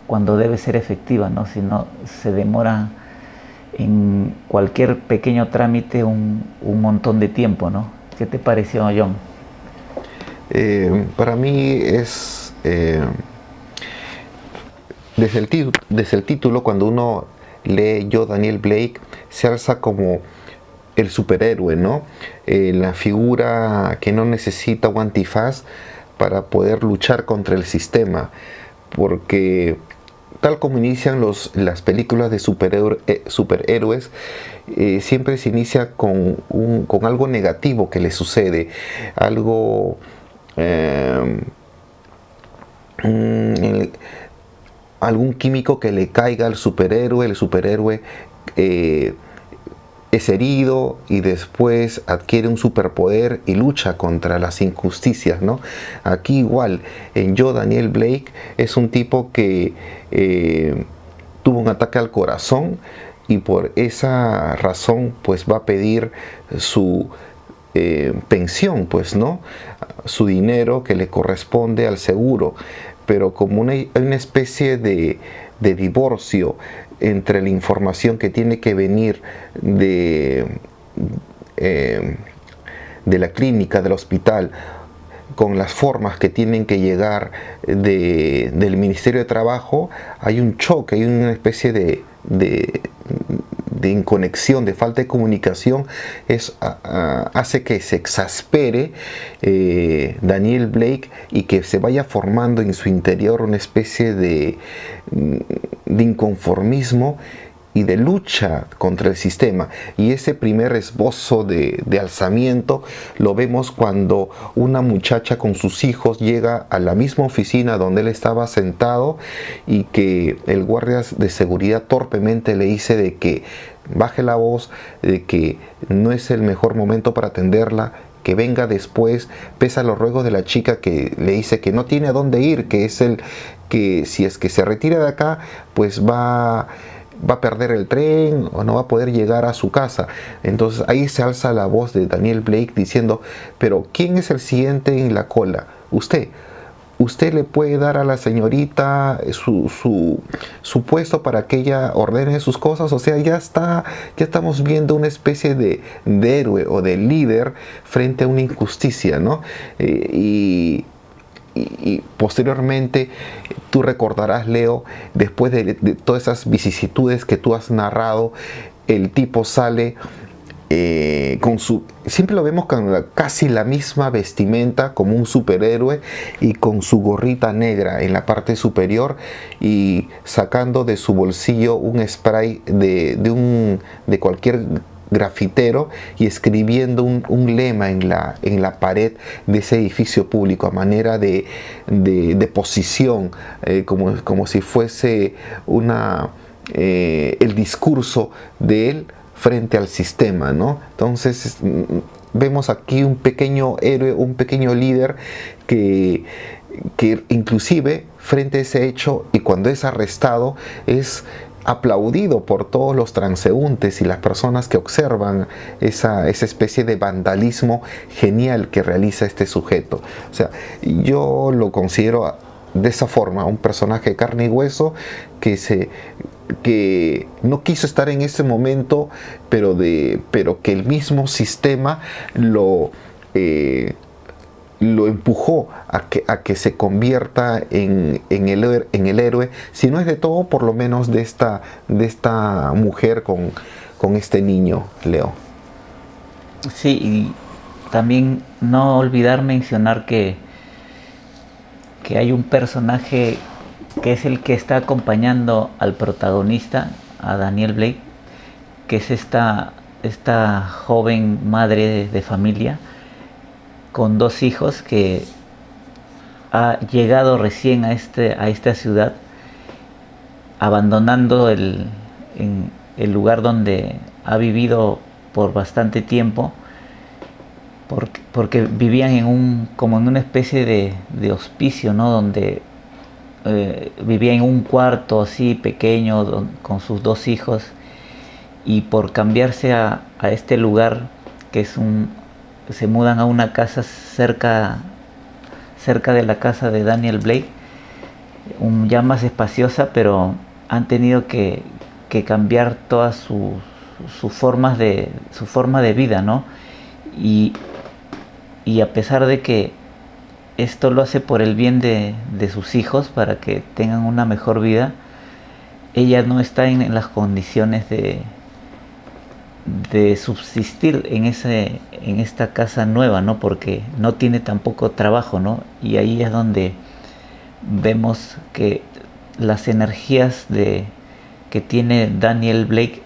cuando debe ser efectiva, ¿no? Sino se demora en cualquier pequeño trámite un montón de tiempo, ¿no? ¿Qué te pareció, John? Para mí es desde el título, cuando uno lee Yo, Daniel Blake, se alza como el superhéroe, ¿no? La figura que no necesita un antifaz para poder luchar contra el sistema, porque tal como inician las películas de superhéroes, siempre se inicia con algo negativo que le sucede, algo algún químico que le caiga al superhéroe, el superhéroe es herido y después adquiere un superpoder y lucha contra las injusticias, ¿no? Aquí igual, en Yo, Daniel Blake, es un tipo que tuvo un ataque al corazón y por esa razón pues va a pedir su pensión, pues, ¿no? Su dinero que le corresponde al seguro, pero como hay una especie de divorcio entre la información que tiene que venir de la clínica, del hospital, con las formas que tienen que llegar del Ministerio de Trabajo, hay un choque, hay una especie de inconexión, de falta de comunicación. Hace que se exaspere Daniel Blake y que se vaya formando en su interior una especie de inconformismo y de lucha contra el sistema. Y ese primer esbozo de alzamiento lo vemos cuando una muchacha con sus hijos llega a la misma oficina donde él estaba sentado y que el guardia de seguridad torpemente le dice de que baje la voz, de que no es el mejor momento para atenderla, que venga después, pese a los ruegos de la chica que le dice que no tiene a dónde ir, que si es que se retira de acá, pues va a perder el tren o no va a poder llegar a su casa. Entonces ahí se alza la voz de Daniel Blake diciendo, pero ¿quién es el siguiente en la cola? Usted le puede dar a la señorita su puesto para que ella ordene sus cosas. O sea, ya estamos viendo una especie de héroe o de líder frente a una injusticia, ¿no? Y posteriormente tú recordarás, Leo, después de todas esas vicisitudes que tú has narrado, el tipo sale siempre lo vemos con casi la misma vestimenta, como un superhéroe, y con su gorrita negra en la parte superior, y sacando de su bolsillo un spray de cualquier grafitero y escribiendo un lema en la pared de ese edificio público a manera de posición, como si fuese el discurso de él frente al sistema, ¿no? Entonces vemos aquí un pequeño héroe, un pequeño líder que inclusive frente a ese hecho, y cuando es arrestado, es aplaudido por todos los transeúntes y las personas que observan esa especie de vandalismo genial que realiza este sujeto. O sea, yo lo considero de esa forma, un personaje de carne y hueso que no quiso estar en ese momento, pero que el mismo sistema lo empujó a que se convierta en el héroe, si no es de todo, por lo menos de esta mujer con este niño, Leo. Sí, y también no olvidar mencionar que hay un personaje que es el que está acompañando al protagonista, a Daniel Blake, que es esta joven madre de familia con 2 hijos que ha llegado recién a esta ciudad, abandonando el lugar donde ha vivido por bastante tiempo, porque vivían como en una especie de hospicio, ¿no? Donde vivía en un cuarto así pequeño con sus 2 hijos, y por cambiarse a este lugar, que se mudan a una casa cerca de la casa de Daniel Blake, ya más espaciosa, pero han tenido que cambiar todas su forma de vida, ¿no? Y a pesar de que esto lo hace por el bien de sus hijos, para que tengan una mejor vida, ella no está en las condiciones de subsistir en esta casa nueva, ¿no? Porque no tiene tampoco trabajo, ¿no? Y ahí es donde vemos que las energías que tiene Daniel Blake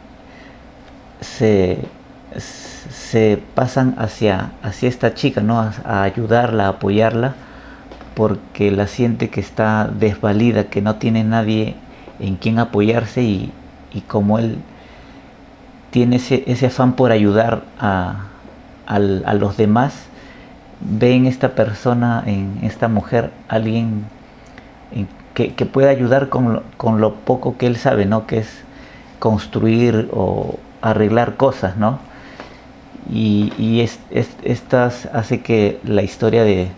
se pasan hacia esta chica, ¿no? A ayudarla, a apoyarla, porque la siente que está desvalida, que no tiene nadie en quien apoyarse, y como él tiene ese afán por ayudar a los demás, ve en esta persona, en esta mujer, alguien que pueda ayudar con lo poco que él sabe, ¿no? Que es construir o arreglar cosas, ¿no? Y estas hace que la historia de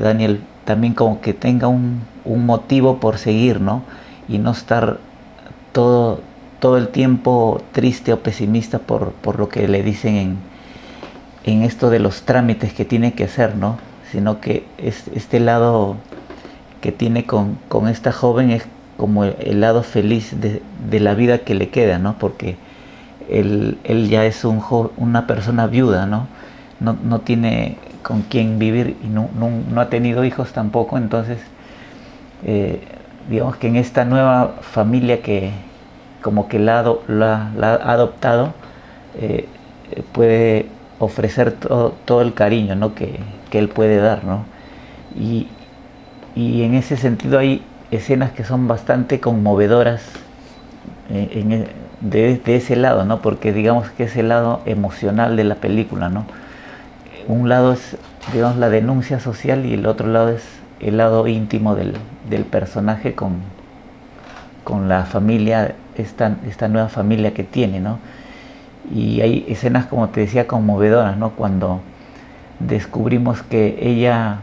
Daniel también como que tenga un motivo por seguir, ¿no? Y no estar todo el tiempo triste o pesimista por lo que le dicen en esto de los trámites que tiene que hacer, ¿no? Sino que este lado que tiene con esta joven es como el lado feliz de la vida que le queda, ¿no? Porque él ya es una persona viuda, ¿no? No tiene con quién vivir, y no ha tenido hijos tampoco. Entonces digamos que en esta nueva familia que como que la ha adoptado, puede ofrecer todo el cariño, ¿no? que él puede dar, ¿no? Y en ese sentido hay escenas que son bastante conmovedoras de ese lado, ¿no? Porque digamos que es el lado emocional de la película, ¿no? Un lado es, digamos, la denuncia social, y el otro lado es el lado íntimo del personaje con la familia, esta nueva familia que tiene, ¿no? Y hay escenas, como te decía, conmovedoras, ¿no? Cuando descubrimos que ella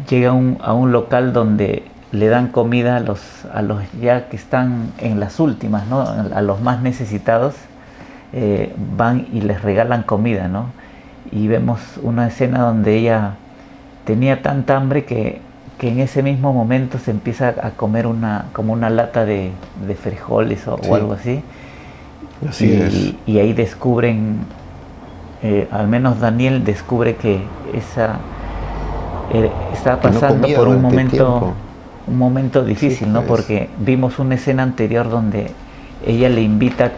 llega a un local donde le dan comida a los ya que están en las últimas, ¿no? A los más necesitados, van y les regalan comida, ¿no? Y vemos una escena donde ella tenía tanta hambre que en ese mismo momento se empieza a comer como una lata de frijoles o algo así. Así es. Y ahí descubren, al menos Daniel descubre que estaba pasando por un momento difícil, sí, ¿no? Porque vimos una escena anterior donde ella le invita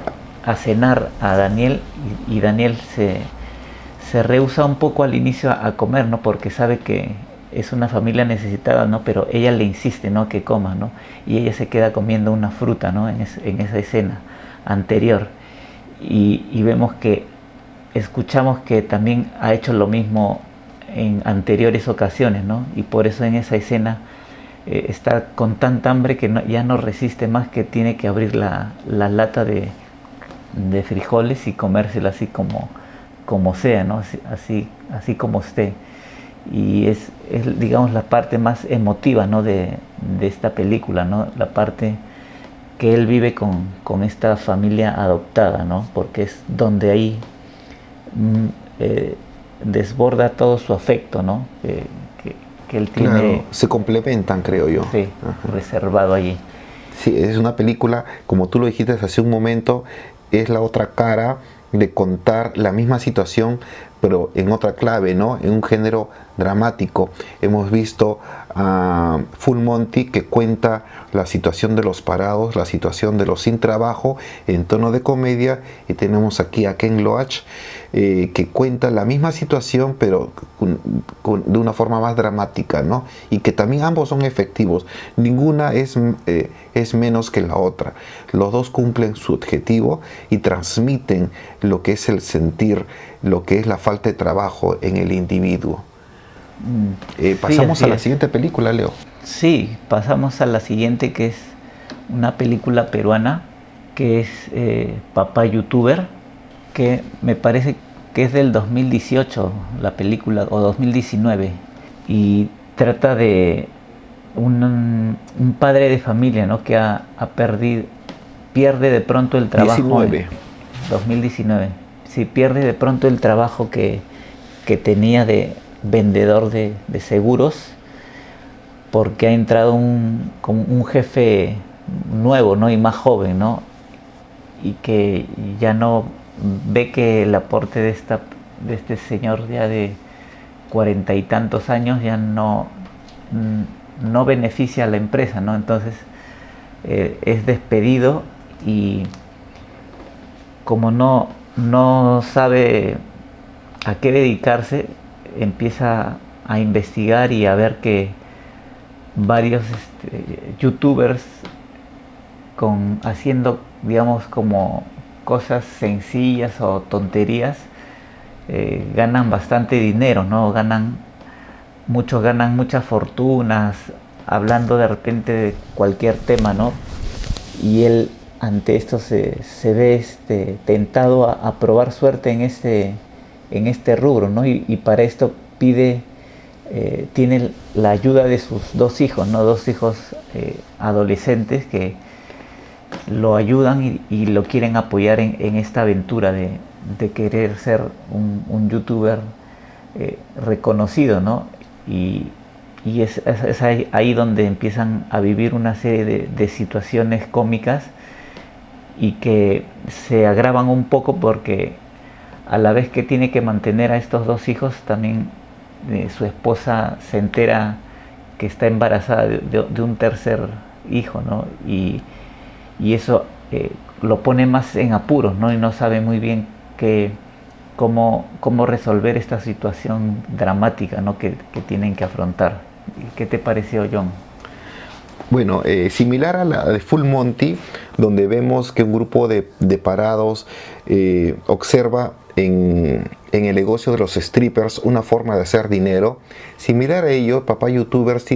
a cenar a Daniel, y Daniel se rehúsa un poco al inicio a comer, ¿no? Porque sabe que es una familia necesitada, ¿no? Pero ella le insiste, ¿no? Que coma, ¿no? Y ella se queda comiendo una fruta, ¿no? En esa escena anterior. Y vemos escuchamos que también ha hecho lo mismo en anteriores ocasiones, ¿no? Y por eso en esa escena está con tanta hambre que ya no resiste más, que tiene que abrir la lata de frijoles y comérsela así como sea, ¿no? Así como esté. y es digamos la parte más emotiva, ¿no? de esta película, ¿no? La parte que él vive con esta familia adoptada, ¿no? Porque es donde ahí desborda todo su afecto, ¿no? Que él tiene. Claro, se complementan, creo yo. Sí, reservado allí. Sí, es una película, como tú lo dijiste hace un momento, es la otra cara de contar la misma situación, pero en otra clave, ¿no? En un género dramático. Hemos visto a Full Monty, que cuenta la situación de los parados, la situación de los sin trabajo en tono de comedia, y tenemos aquí a Ken Loach, que cuenta la misma situación pero de una forma más dramática, ¿no? Y que también ambos son efectivos, ninguna es menos que la otra, los dos cumplen su objetivo y transmiten lo que es el sentir, lo que es la falta de trabajo en el individuo. Pasamos sí, a la siguiente película, Leo. Sí, pasamos a la siguiente, que es una película peruana, que es Papá Youtuber, que me parece que es del 2018 la película, o 2019, y trata de un padre de familia, ¿no? Que pierde de pronto el trabajo. 2019. Sí, pierde de pronto el trabajo que tenía de vendedor de seguros, porque ha entrado como un jefe nuevo, ¿no? Y más joven, ¿no? Y que ya no ve que el aporte de este señor ya de 40 y tantos años ya no beneficia a la empresa, ¿no? Entonces es despedido, y como no sabe a qué dedicarse, empieza a investigar y a ver que varios youtubers haciendo, digamos, como cosas sencillas o tonterías, ganan bastante dinero, ¿no? Muchos ganan muchas fortunas hablando de repente de cualquier tema, ¿no? Y él ante esto se ve tentado a probar suerte en este rubro, ¿no? Y para esto tiene la ayuda de sus dos hijos, ¿no? Dos hijos adolescentes que lo ayudan y lo quieren apoyar en esta aventura de querer ser un youtuber reconocido, ¿no? Y es ahí donde empiezan a vivir una serie de situaciones cómicas, y que se agravan un poco porque a la vez que tiene que mantener a estos dos hijos, también su esposa se entera que está embarazada de un tercer hijo, ¿no? Y eso lo pone más en apuros, ¿no? Y no sabe muy bien cómo resolver esta situación dramática, ¿no? que tienen que afrontar. ¿Qué te pareció, John? Bueno, similar a la de Full Monty, donde vemos que un grupo de parados observa en el negocio de los strippers una forma de hacer dinero. Similar a ello, Papá Youtubers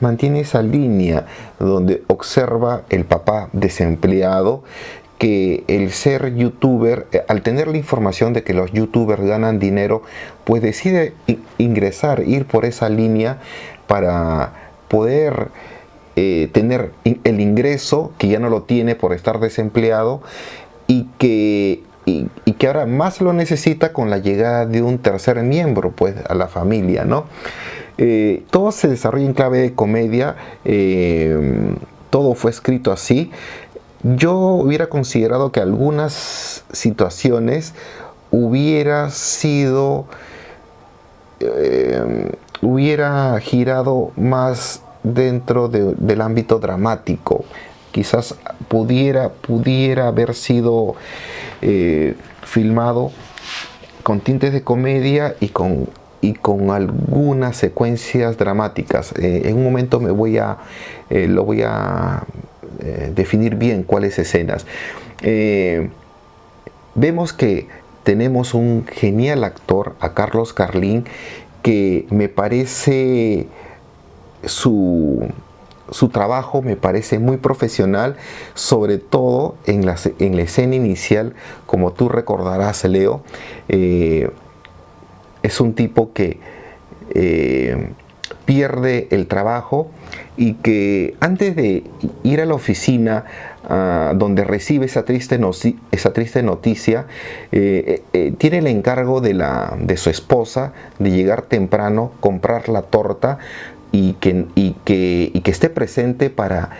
mantiene esa línea donde observa el papá desempleado, que el ser youtuber, al tener la información de que los youtubers ganan dinero, pues decide ir por esa línea para poder tener el ingreso que ya no lo tiene por estar desempleado, y que ahora más lo necesita con la llegada de un tercer miembro, pues, a la familia, ¿no? Todo se desarrolla en clave de comedia, todo fue escrito así. Yo hubiera considerado que algunas situaciones hubiera girado más dentro del ámbito dramático. Quizás pudiera haber sido filmado con tintes de comedia y con algunas secuencias dramáticas. En un momento lo voy a definir bien cuáles escenas. Vemos que tenemos un genial actor, a Carlos Carlín, que me parece su trabajo me parece muy profesional, sobre todo en la escena inicial. Como tú recordarás, Leo, es un tipo que pierde el trabajo y que antes de ir a la oficina donde recibe esa triste noticia, tiene el encargo de su esposa de llegar temprano, comprar la torta y que esté presente para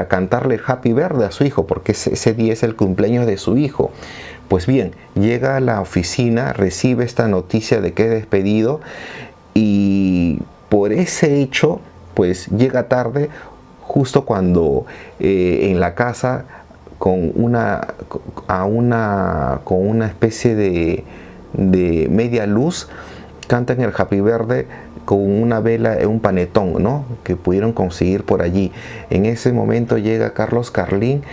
cantarle el Happy Birthday a su hijo, porque ese día es el cumpleaños de su hijo. Pues bien, llega a la oficina, recibe esta noticia de que es despedido y por ese hecho, pues llega tarde, justo cuando en la casa con una especie de media luz cantan el Happy Birthday con una vela, un panetón, ¿no?, que pudieron conseguir por allí. En ese momento llega Carlos Carlín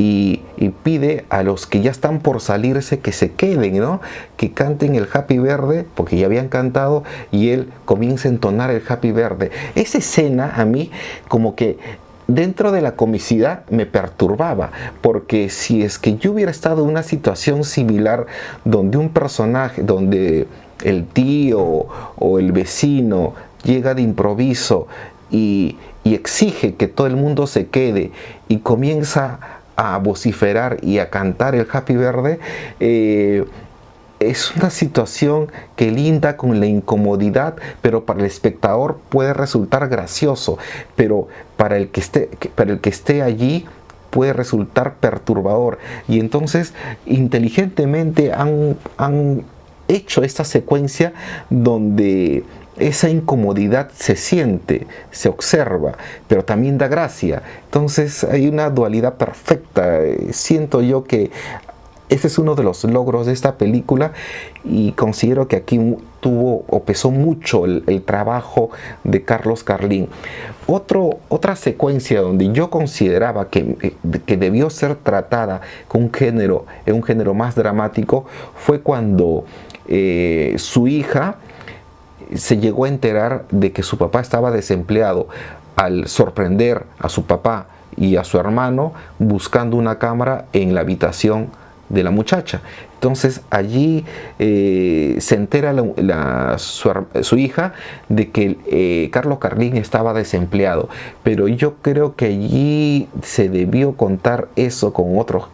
y pide a los que ya están por salirse que se queden, ¿no?, que canten el Happy Birthday, porque ya habían cantado, y él comienza a entonar el Happy Birthday. Esa escena a mí como que dentro de la comicidad me perturbaba, porque si es que yo hubiera estado en una situación similar donde un personaje, donde el tío o el vecino llega de improviso y exige que todo el mundo se quede y comienza a vociferar y a cantar el Happy Birthday, es una situación que linda con la incomodidad, pero para el espectador puede resultar gracioso, pero para el que esté allí puede resultar perturbador. Y entonces inteligentemente han hecho esta secuencia donde esa incomodidad se siente, se observa, pero también da gracia. Entonces hay una dualidad perfecta. Siento yo que este es uno de los logros de esta película y considero que aquí tuvo o pesó mucho el trabajo de Carlos Carlín. Otra secuencia donde yo consideraba que debió ser tratada con un género más dramático fue cuando su hija se llegó a enterar de que su papá estaba desempleado, al sorprender a su papá y a su hermano buscando una cámara en la habitación de la muchacha. Entonces allí se entera su hija de que Carlos Carlín estaba desempleado, pero yo creo que allí se debió contar eso con otros,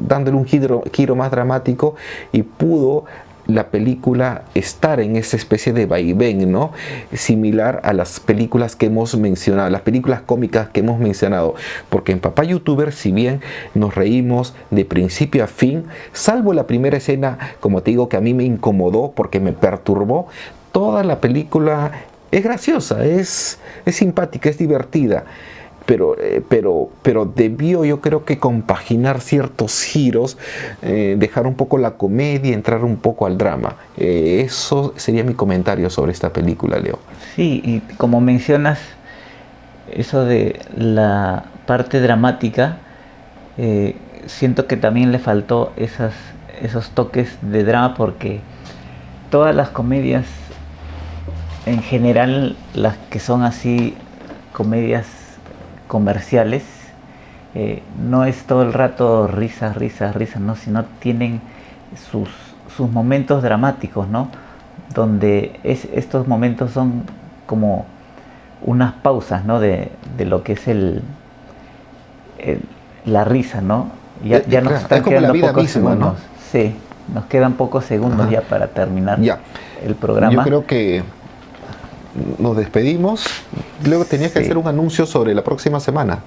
dándole un giro más dramático, y pudo la película estar en esa especie de vaivén, ¿no?, similar a las películas que hemos mencionado, las películas cómicas que hemos mencionado, porque en Papá Youtuber, si bien nos reímos de principio a fin, salvo la primera escena, como te digo, que a mí me incomodó porque me perturbó, toda la película es graciosa, es simpática, es divertida. Pero debió, yo creo, que compaginar ciertos giros, dejar un poco la comedia, entrar un poco al drama. Eso sería mi comentario sobre esta película, Leo. Sí, y como mencionas, eso de la parte dramática, siento que también le faltó esos toques de drama, porque todas las comedias, en general, las que son así, comedias comerciales, no es todo el rato risas, ¿no?, sino tienen sus momentos dramáticos, ¿no?, donde estos momentos son como unas pausas, ¿no?, de lo que es la risa, ¿no? Ya nos están quedando pocos segundos, ¿no? Sí, nos quedan pocos segundos ya para terminar el programa. Yo creo que nos despedimos. Luego tenías que hacer un anuncio sobre la próxima semana.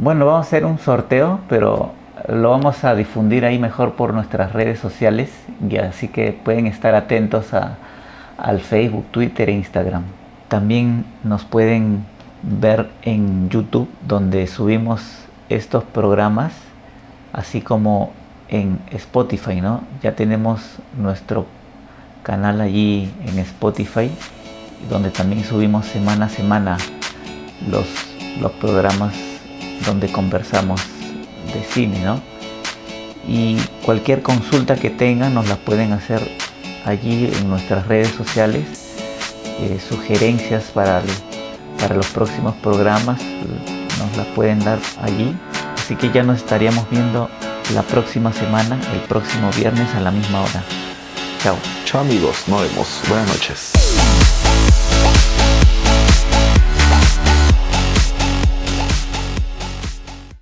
Bueno, vamos a hacer un sorteo, pero lo vamos a difundir ahí mejor por nuestras redes sociales, y así que pueden estar atentos al Facebook, Twitter e Instagram. También nos pueden ver en YouTube, donde subimos estos programas, así como en Spotify, ¿no? Ya tenemos nuestro canal allí en Spotify, donde también subimos semana a semana los programas donde conversamos de cine, ¿no? Y cualquier consulta que tengan nos la pueden hacer allí en nuestras redes sociales, sugerencias para los próximos programas nos las pueden dar allí, así que ya nos estaríamos viendo la próxima semana, el próximo viernes a la misma hora. Chao. Chao amigos, nos vemos. Buenas noches.